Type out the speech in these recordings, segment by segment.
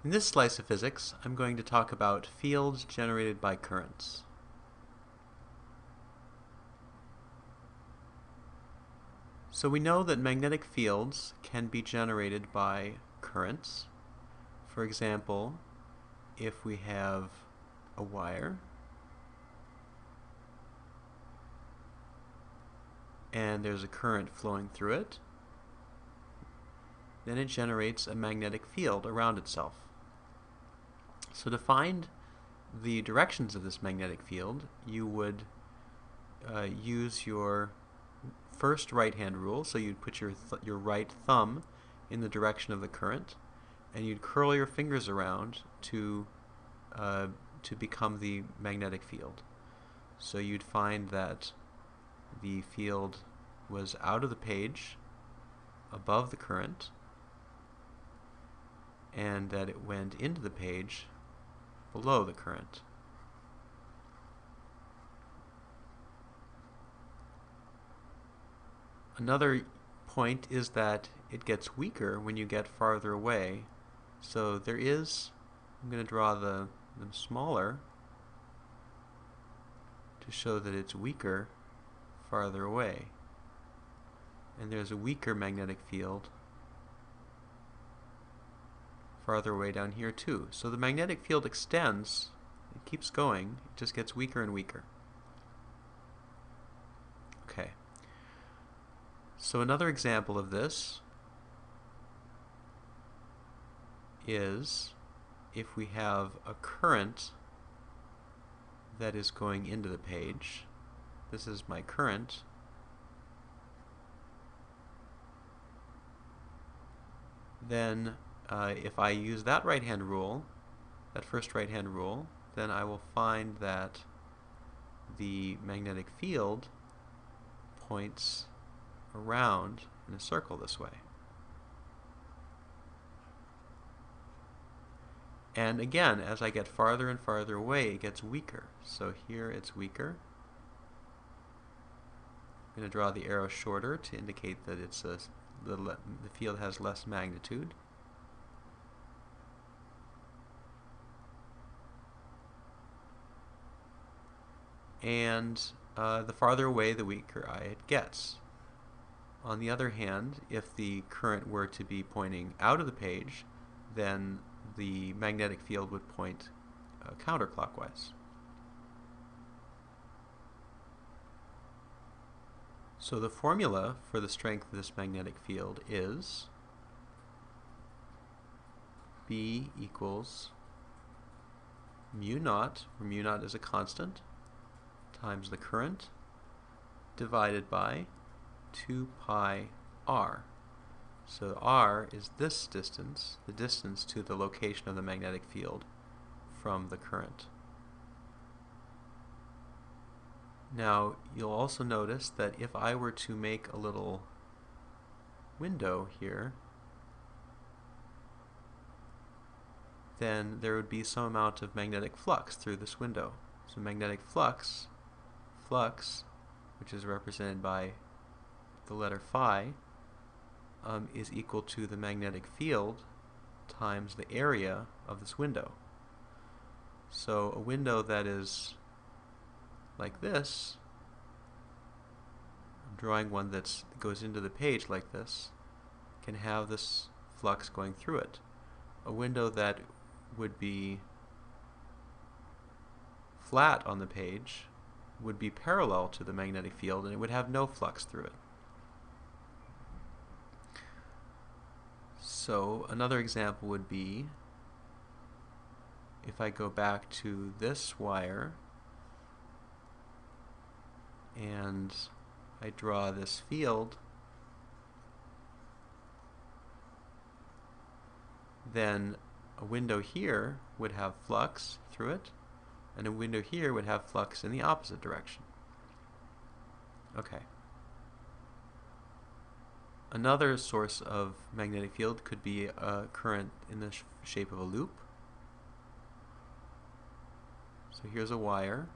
In this slice of physics, I'm going to talk about fields generated by currents. So we know that magnetic fields can be generated by currents. For example, if we have a wire and there's a current flowing through it, then it generates a magnetic field around itself. So to find the directions of this magnetic field, you would use your first right-hand rule. So you'd put your right thumb in the direction of the current, and you'd curl your fingers around to become the magnetic field. So you'd find that the field was out of the page, above the current, and that it went into the page below the current. Another point is that it gets weaker when you get farther away. So there is, I'm going to draw them smaller to show that it's weaker farther away. And there's a weaker magnetic field farther away down here too. So the magnetic field extends, it keeps going, it just gets weaker and weaker. Okay. So another example of this is if we have a current that is going into the page. This is my current. Then if I use that right-hand rule, that first right-hand rule, then I will find that the magnetic field points around in a circle this way. And again, as I get farther and farther away, it gets weaker. So here it's weaker. I'm going to draw the arrow shorter to indicate that it's the field has less magnitude. And the farther away, the weaker it gets. On the other hand, if the current were to be pointing out of the page, then the magnetic field would point counterclockwise. So the formula for the strength of this magnetic field is B equals mu naught, where mu naught is a constant, times the current, divided by 2 pi r. So r is this distance, the distance to the location of the magnetic field from the current. Now, you'll also notice that if I were to make a little window here, then there would be some amount of magnetic flux through this window. So magnetic flux, which is represented by the letter phi, is equal to the magnetic field times the area of this window. So a window that is like this, I'm drawing one that goes into the page like this, can have this flux going through it. A window that would be flat on the page would be parallel to the magnetic field and it would have no flux through it. So another example would be if I go back to this wire and I draw this field, then a window here would have flux through it, and a window here would have flux in the opposite direction. Okay. Another source of magnetic field could be a current in the shape of a loop. So here's a wire,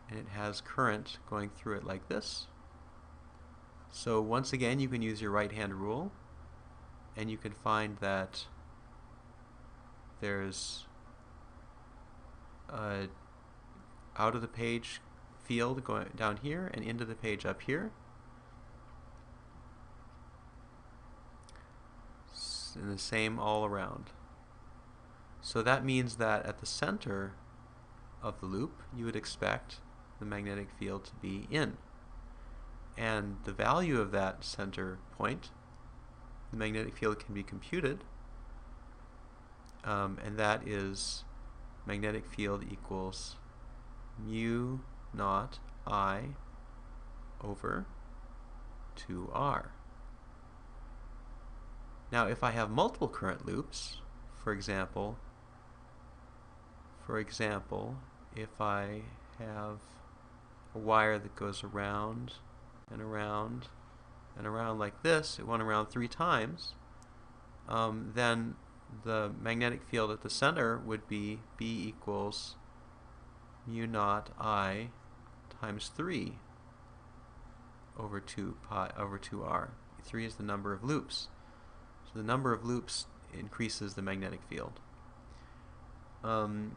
and it has current going through it like this. So once again, you can use your right-hand rule, and you can find that there's out of the page field going down here and into the page up here. And the same all around. So that means that at the center of the loop, you would expect the magnetic field to be in. And the value of that center point, the magnetic field, can be computed, and that is magnetic field equals mu naught I over 2R. Now if I have multiple current loops, for example, if I have a wire that goes around and around and around like this, it went around 3 times, then the magnetic field at the center would be B equals mu naught I times 3 over 2R. 3 is the number of loops. So the number of loops increases the magnetic field. One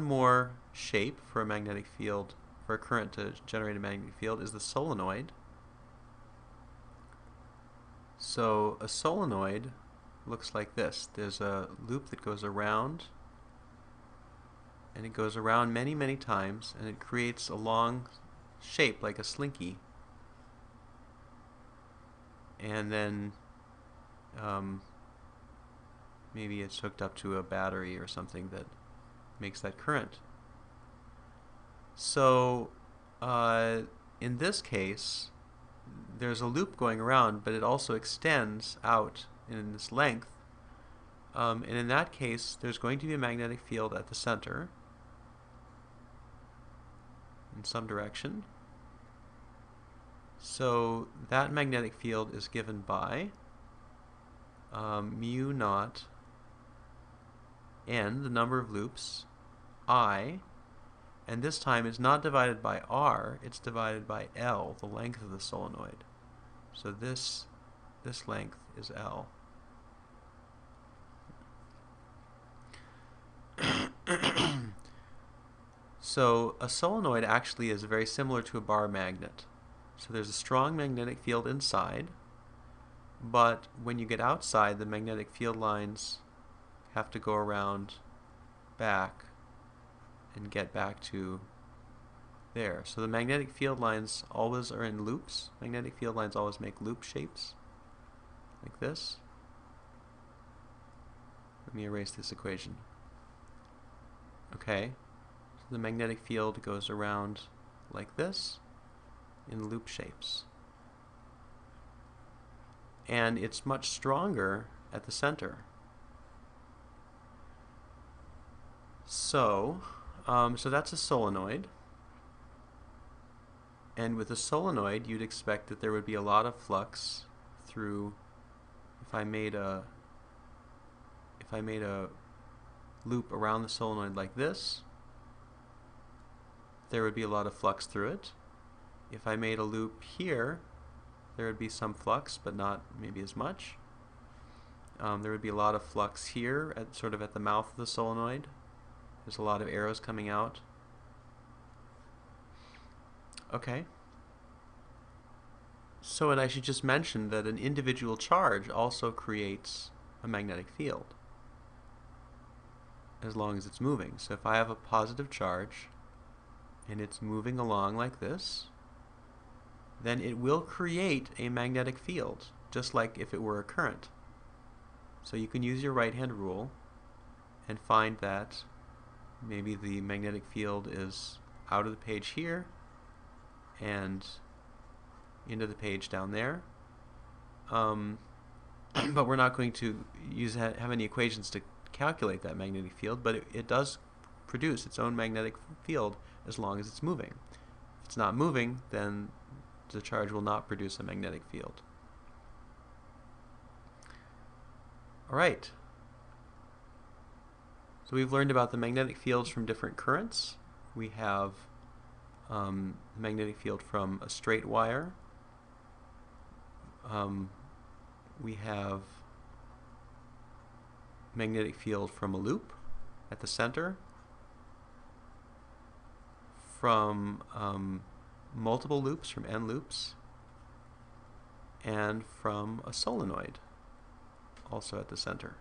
more shape for a magnetic field, for a current to generate a magnetic field, is the solenoid. So a solenoid looks like this. There's a loop that goes around, and it goes around many, many times, and it creates a long shape like a slinky. And then maybe it's hooked up to a battery or something that makes that current. So in this case, there's a loop going around, but it also extends out in this length. And in that case, there's going to be a magnetic field at the center in some direction. So that magnetic field is given by mu naught n, the number of loops, I, and this time it's not divided by R, it's divided by L, the length of the solenoid. So this length is L. So a solenoid actually is very similar to a bar magnet. So there's a strong magnetic field inside, but when you get outside, the magnetic field lines have to go around back and get back to there. So the magnetic field lines always are in loops. Magnetic field lines always make loop shapes, like this. Let me erase this equation. Okay, so the magnetic field goes around like this in loop shapes. And it's much stronger at the center. So that's a solenoid. And with a solenoid, you'd expect that there would be a lot of flux through, if I made a loop around the solenoid like this, there would be a lot of flux through it. If I made a loop here, there would be some flux, but not maybe as much. There would be a lot of flux here, sort of at the mouth of the solenoid. There's a lot of arrows coming out. Okay. So, and I should just mention that an individual charge also creates a magnetic field, as long as it's moving. So if I have a positive charge, and it's moving along like this, then it will create a magnetic field, just like if it were a current. So you can use your right-hand rule and find that maybe the magnetic field is out of the page here and into the page down there. But we're not going to have any equations to calculate that magnetic field, but it does produce its own magnetic field as long as it's moving. If it's not moving, then the charge will not produce a magnetic field. Alright, so we've learned about the magnetic fields from different currents. We have the magnetic field from a straight wire. We have magnetic field from a loop at the center, from multiple loops, from n loops, and from a solenoid, also at the center.